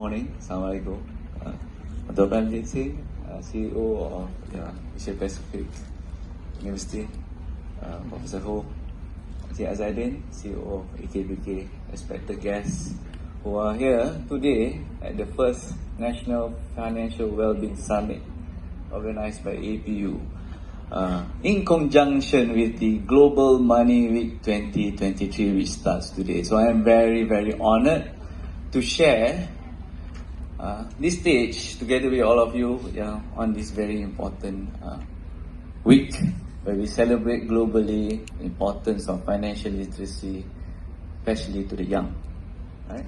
Morning, Assalamualaikum. Dr. Ramjit Singh, CEO of Asia Pacific University, Professor Ho, Encik Azadin, CEO of AKBK, respected guests who are here today at the first National Financial Wellbeing Summit organized by APU in conjunction with the Global Money Week 2023 which starts today. So I am very, very honored to share this stage together with all of you on this very important week where we celebrate globally the importance of financial literacy, especially to the young. Right?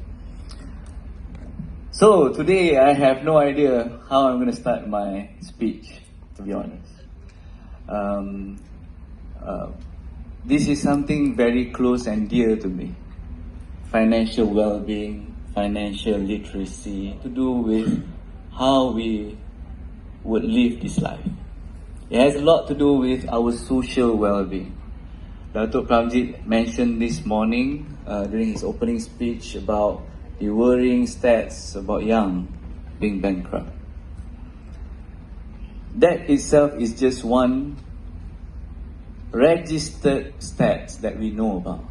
So today I have no idea how I'm going to start my speech, to be honest. This is something very close and dear to me. Financial well-being, financial literacy, to do with how we would live this life. It has a lot to do with our social well-being. Datuk Pramjit mentioned this morning during his opening speech about the worrying stats about young being bankrupt. That itself is just one registered stats that we know about.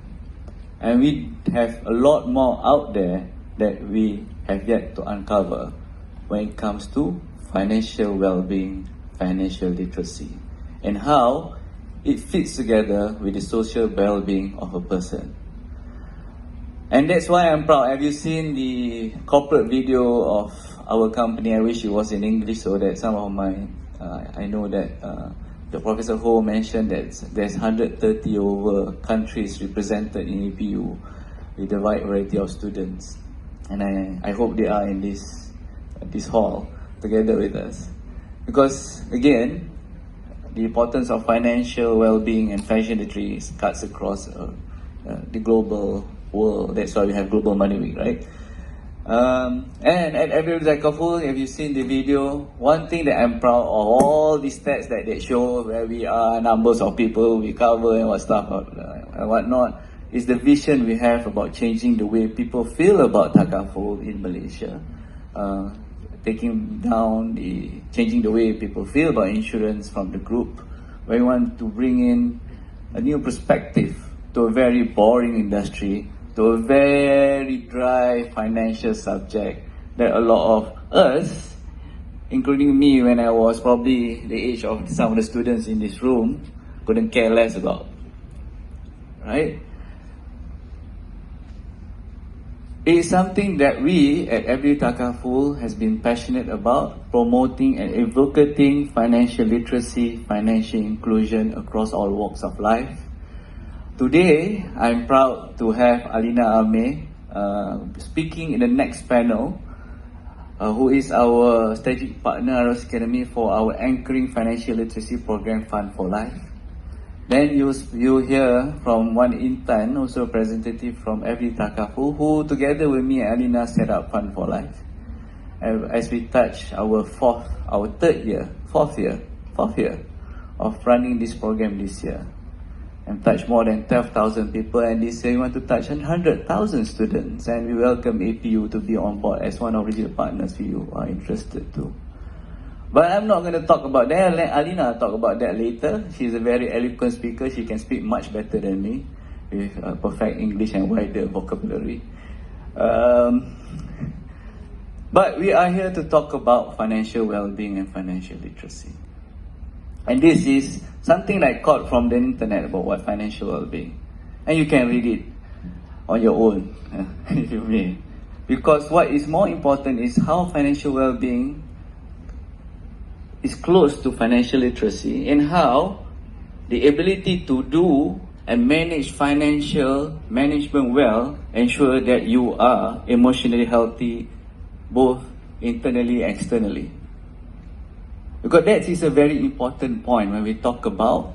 And we have a lot more out there that we have yet to uncover when it comes to financial well-being, financial literacy, and how it fits together with the social well-being of a person. And that's why I'm proud. Have you seen the corporate video of our company? I wish it was in English so that some of my, I know that the Professor Ho mentioned that there's 130 over countries represented in APU with a wide variety of students. And I hope they are in this hall together with us. Because again, the importance of financial well-being and financial literacy cuts across the global world. That's why we have Global Money Week, right? And at every Zakaful, if you've seen the video, one thing that I'm proud of, all the stats that they show where we are, numbers of people we cover and what stuff and whatnot, is the vision we have about changing the way people feel about Takaful in Malaysia. Changing the way people feel about insurance from the group. We want to bring in a new perspective to a very boring industry, to a very dry financial subject that a lot of us, including me when I was probably the age of some of the students in this room, couldn't care less about. Right? It is something that we at Every Takaful has been passionate about, promoting and advocating financial literacy, financial inclusion across all walks of life. Today, I'm proud to have Alina Ame speaking in the next panel, who is our strategic partner at Academy for our anchoring financial literacy program Fund for Life. Then you hear from one intern, also a representative from Every Takaful, who together with me and Alina set up Fund for Life. As we touch our fourth year of running this program this year, and touch more than 12,000 people, and this year we want to touch 100,000 students, and we welcome APU to be on board as one of regional partners if you are interested too. But I'm not going to talk about that. Let Alina talk about that later. She's a very eloquent speaker. She can speak much better than me with perfect English and wider vocabulary. But we are here to talk about financial well-being and financial literacy. And this is something that I caught from the internet about what financial well-being. And you can read it on your own, if you may. Because what is more important is how financial well-being is close to financial literacy, and how the ability to do and manage financial management well ensure that you are emotionally healthy both internally and externally. Because that is a very important point when we talk about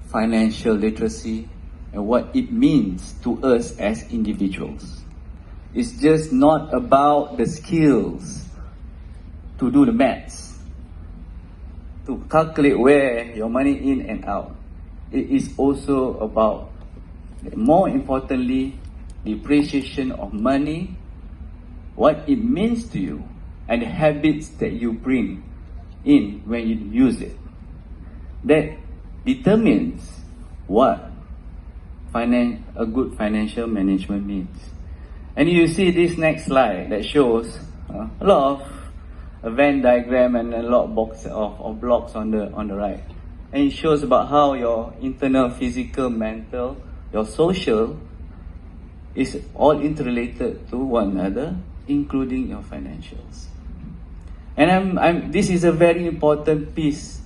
financial literacy and what it means to us as individuals. It's just not about the skills to do the maths, to calculate where your money in and out. It is also about, more importantly, the appreciation of money what it means to you, and the habits that you bring in when you use it. That determines what a good financial management means. And you see this next slide that shows a lot of a Venn diagram and a lot of blocks on the right. And it shows about how your internal, physical, mental, your social is all interrelated to one another, including your financials. And this is a very important piece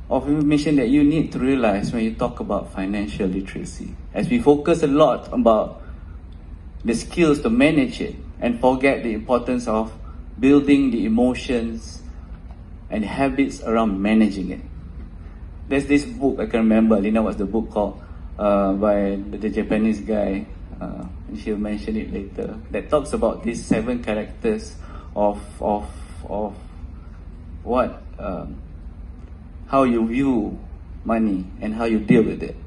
of information that you need to realize when you talk about financial literacy. As we focus a lot about the skills to manage it and forget the importance of building the emotions and habits around managing it. There's this book, I can remember, Lina, what's the book called, by the Japanese guy, she'll mention it later, that talks about these 7 characters of what, how you view money and how you deal with it.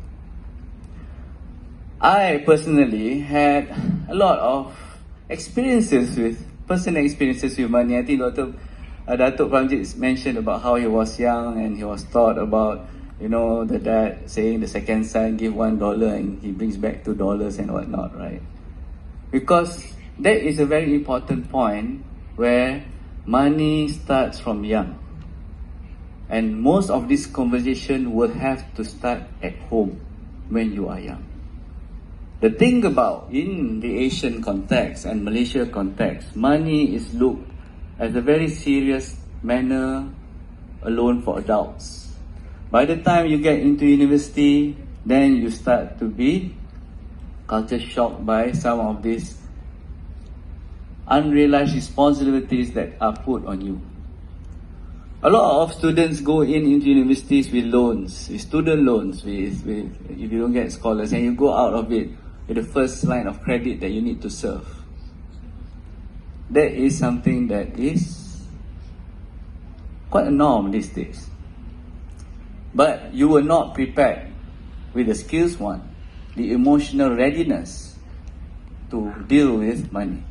I personally had a lot of personal experiences with money. I think Datuk Pramjit mentioned about how he was young and he was taught about, the dad saying the second son give $1 and he brings back $2 and whatnot, right? Because that is a very important point where money starts from young. And most of this conversation will have to start at home when you are young. The thing about, in the Asian context and Malaysia context, money is looked as a very serious manner alone for adults. By the time you get into university, then you start to be culture shocked by some of these unrealized responsibilities that are put on you. A lot of students go into universities with loans, with student loans, with if you don't get scholars, and you go out of it with the first line of credit that you need to serve. That is something that is quite a norm these days. But you were not prepared with the skills one, the emotional readiness to deal with money.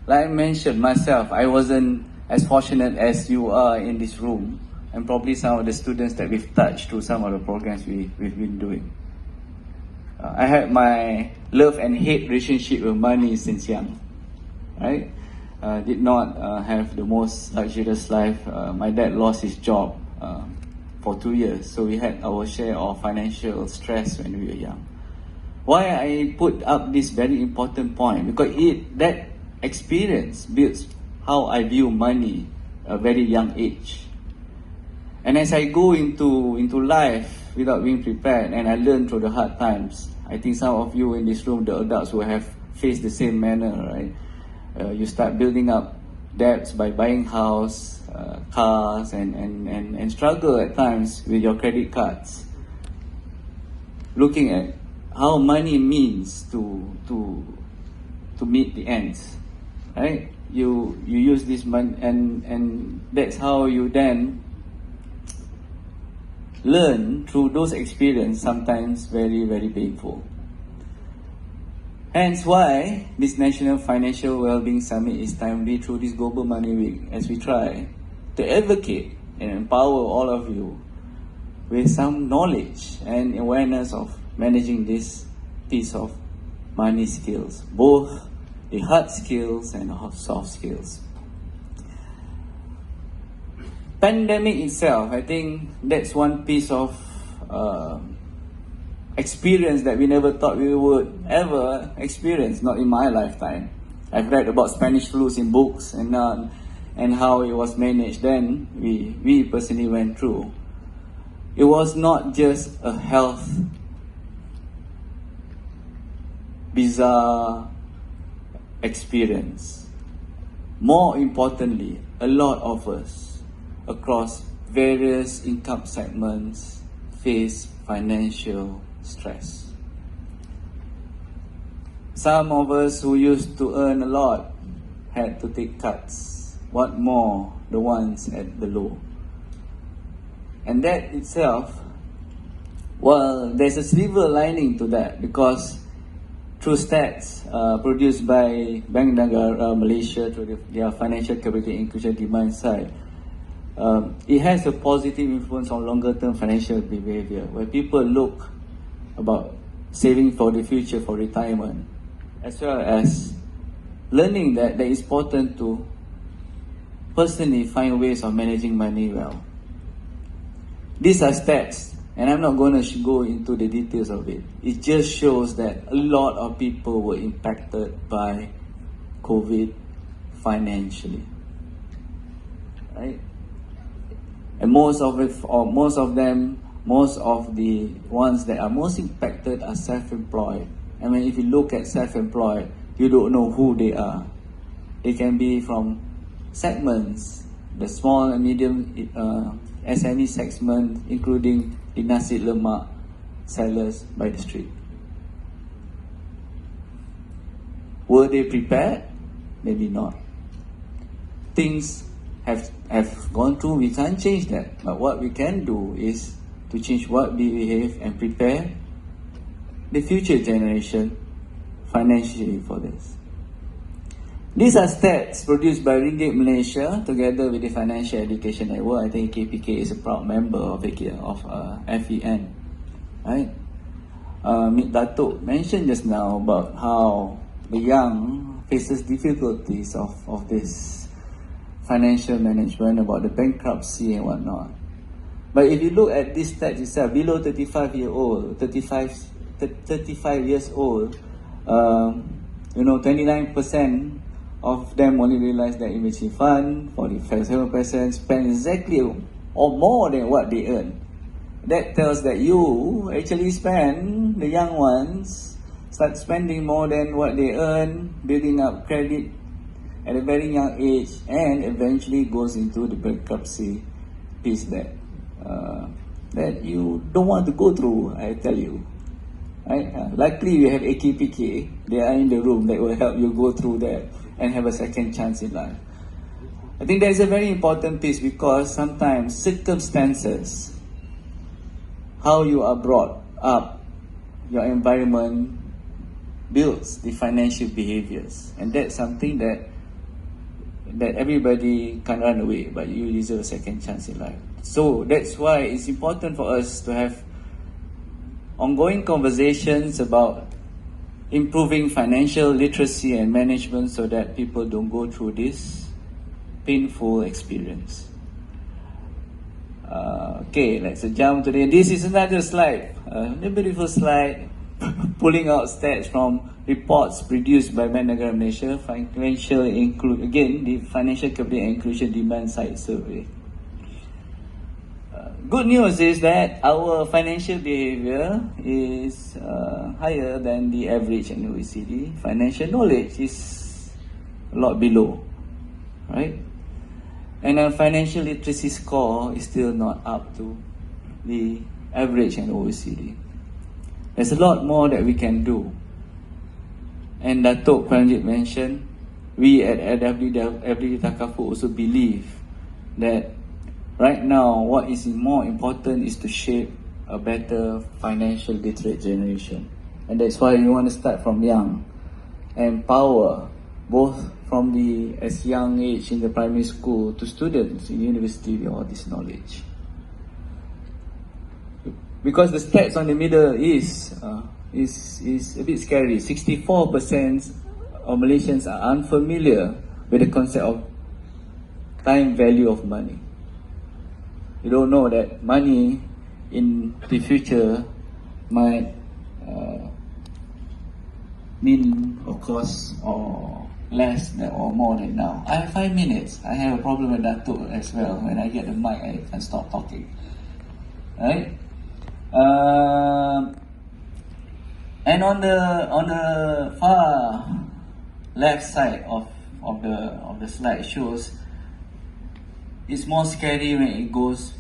Like I mentioned myself, I wasn't as fortunate as you are in this room, and probably some of the students that we've touched through some of the programs we've been doing. I had my love and hate relationship with money since young, right? Did not have the most luxurious life. My dad lost his job for 2 years, so we had our share of financial stress when we were young. Why I put up this very important point? Because that experience builds how I view money at a very young age. And as I go into life without being prepared, and I learn through the hard times, I think some of you in this room, the adults, will have faced the same manner, right? You start building up debts by buying house, cars, and struggle at times with your credit cards. Looking at how money means to meet the ends, right? You use this money, and that's how you then learn through those experiences, sometimes very, very painful. Hence why this National Financial Wellbeing Summit is timely through this Global Money Week, as we try to advocate and empower all of you with some knowledge and awareness of managing this piece of money skills, both the hard skills and soft skills. Pandemic itself, I think that's one piece of experience that we never thought we would ever experience, not in my lifetime. I've read about Spanish flus in books and how it was managed. Then we personally went through. It was not just a health bizarre experience. More importantly, a lot of us across various income segments face financial stress. Some of us who used to earn a lot had to take cuts. What more, the ones at the low. And that itself, well, there's a silver lining to that, because through stats produced by Bank Negara Malaysia through their financial capital inclusion demand side, it has a positive influence on longer term financial behavior, where people look about saving for the future, for retirement, as well as learning that it's important to personally find ways of managing money well. These are stats, and I'm not going to go into the details of it. It just shows that a lot of people were impacted by COVID financially, right? And most of the ones that are most impacted are self-employed. I mean, if you look at self-employed, you don't know who they are. They can be from segments, the small and medium SME segment, including the nasi lemak sellers by the street. Were they prepared? Maybe not. Things have gone through, we can't change that. But what we can do is to change what we behave and prepare the future generation financially for this. These are stats produced by Ringgit Malaysia together with the Financial Education Network. I think KPK is a proud member of FEN. Right? Datuk mentioned just now about how the young faces difficulties of this financial management, about the bankruptcy and whatnot. But if you look at this stats itself, below 35 years old, 29% of them only realize their emergency fund, 47% spend exactly or more than what they earn. That tells that you actually spend, the young ones, start spending more than what they earn, building up credit at a very young age, and eventually goes into the bankruptcy piece that you don't want to go through, I tell you. Right? Luckily, we have AKPK. They are in the room that will help you go through that and have a second chance in life. I think that is a very important piece, because sometimes circumstances, how you are brought up, your environment builds the financial behaviors, and that's something that everybody can run away, but you deserve a second chance in life. So that's why it's important for us to have ongoing conversations about improving financial literacy and management so that people don't go through this painful experience. Okay, let's jump to this is another slide, a beautiful slide pulling out stats from reports produced by Bank Negara Malaysia, the Financial Capital Inclusion Demand Side Survey. Good news is that our financial behavior is higher than the average in OECD. Financial knowledge is a lot below, right? And our financial literacy score is still not up to the average in OECD. There's a lot more that we can do. And Datuk Pranjit mentioned, we at FDD Takafu also believe that right now what is more important is to shape a better financial literate generation. And that's why we want to start from young, empower both from as young age in the primary school to students in university with all this knowledge. Because the stats on the middle is a bit scary. 64% of Malaysians are unfamiliar with the concept of time value of money. You don't know that money in the future might mean or cost or less than or more than now. I have 5 minutes. I have a problem with Datuk as well. When I get the mic, I can't stop talking. Right? And on the far left side of the slide shows it's more scary when it goes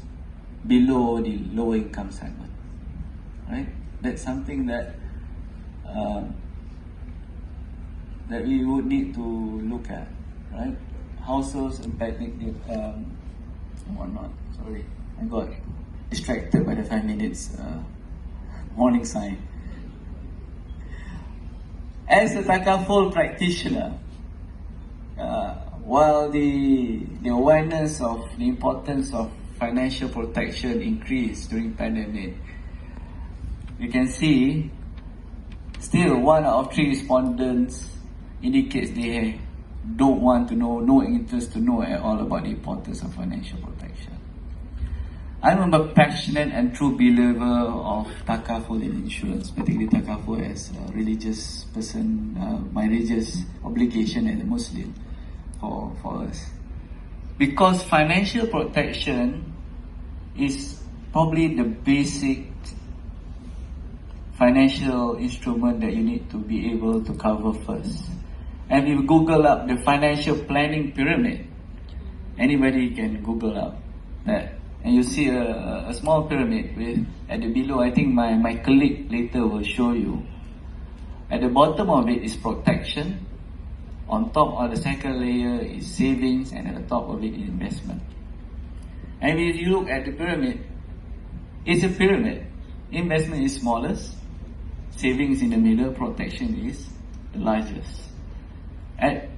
below the low income segment, right? That's something that that we would need to look at, right? Households impacting whatnot. Sorry, I got distracted by the 5 minutes warning sign. As a takaful practitioner, while the awareness of the importance of financial protection increased during pandemic, you can see still 1 out of 3 respondents indicates they don't want to know, no interest to know at all about the importance of financial protection. I'm a passionate and true believer of takaful in insurance, particularly takaful as a religious person, my religious obligation as a Muslim for us. Because financial protection is probably the basic financial instrument that you need to be able to cover first. And if you Google up the financial planning pyramid, anybody can Google up that. And you see a small pyramid with, at the below, I think my colleague later will show you. At the bottom of it is protection. On top of the second layer is savings, and at the top of it is investment. And if you look at the pyramid, it's a pyramid. Investment is smallest, savings in the middle, protection is the largest. At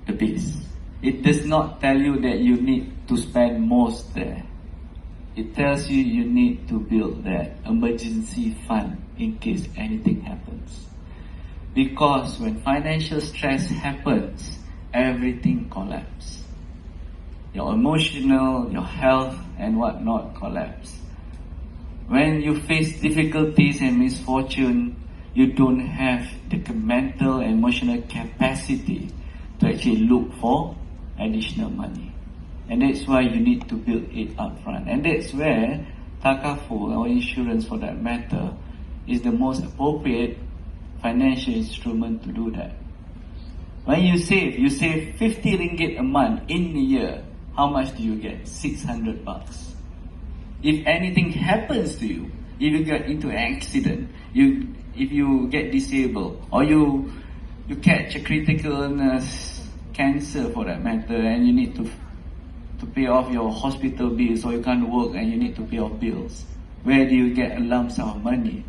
the base, it does not tell you that you need to spend most there. It tells you you need to build that emergency fund in case anything happens. Because when financial stress happens, everything collapses. Your emotional, your health and whatnot collapse. When you face difficulties and misfortune, you don't have the mental and emotional capacity to actually look for additional money. And that's why you need to build it up front. And that's where takaful, or insurance for that matter, is the most appropriate financial instrument to do that. When you save 50 ringgit a month in a year, how much do you get? 600 bucks. If anything happens to you, if you get into an accident, if you get disabled, or you catch a critical illness, cancer for that matter, and you need to pay off your hospital bills, or you can't work and you need to pay off bills, where do you get a lump sum of money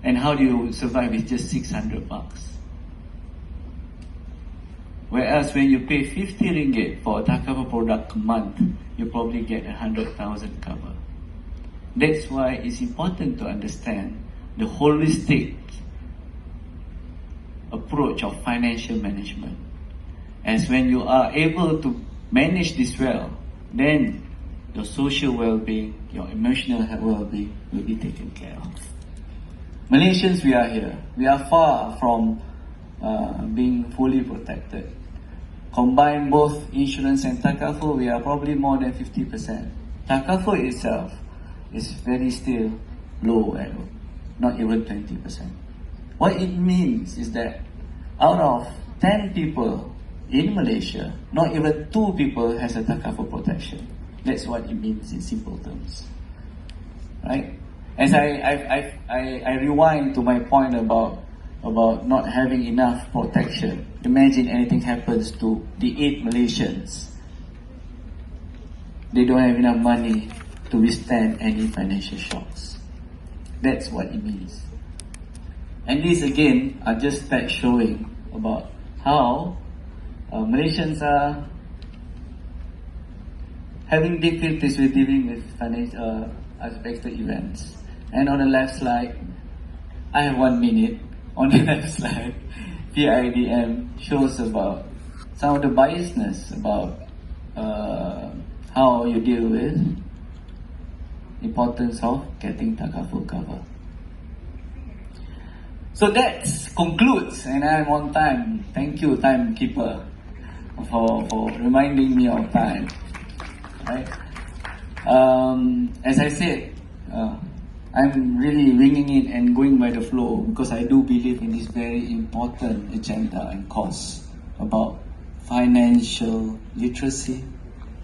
and how do you survive with just 600 bucks? Whereas when you pay 50 ringgit for a takaful product a month, you probably get 100,000 cover. That's why it's important to understand the holistic approach of financial management. As when you are able to manage this well, then your social well-being, your emotional well-being will be taken care of. Malaysians, we are here. We are far from being fully protected. Combine both insurance and takaful, we are probably more than 50%. Takaful itself is very still low at not even 20%. What it means is that out of 10 people in Malaysia, not even 2 people has a takaful protection. That's what it means in simple terms. Right? As I rewind to my point about not having enough protection. Imagine anything happens to the 8 Malaysians. They don't have enough money to withstand any financial shocks. That's what it means. And these again are just stats showing about how Malaysians are having difficulties with dealing with financial unexpected events. And on the left slide, I have 1 minute. On the left slide, PIDM shows about some of the biasness about how you deal with importance of getting takaful cover. So that concludes, and I'm on time. Thank you, timekeeper, for reminding me of time. Right? As I said, I'm really winging it and going by the flow because I do believe in this very important agenda and cause about financial literacy,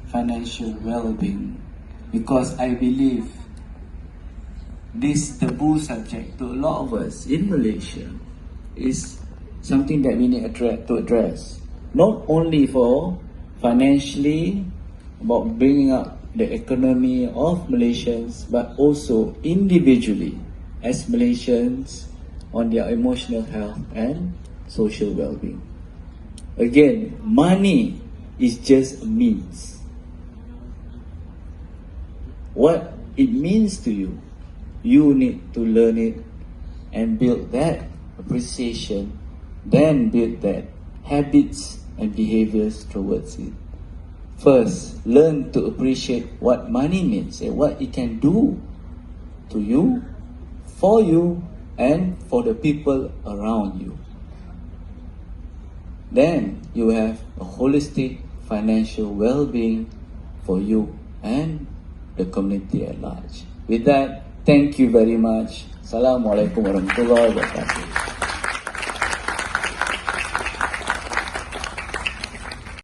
financial well-being, because I believe this taboo subject to a lot of us in Malaysia is something that we need to address. Not only for financially, about bringing up the economy of Malaysians, but also individually as Malaysians on their emotional health and social well-being. Again, money is just a means. What it means to you, you need to learn it and build that appreciation, then build that habits and behaviors towards it. First, learn to appreciate what money means and what it can do to you, for you, and for the people around you. Then you have a holistic financial well-being for you and the community at large. With that, thank you very much. Assalamualaikum warahmatullahi wabarakatuh.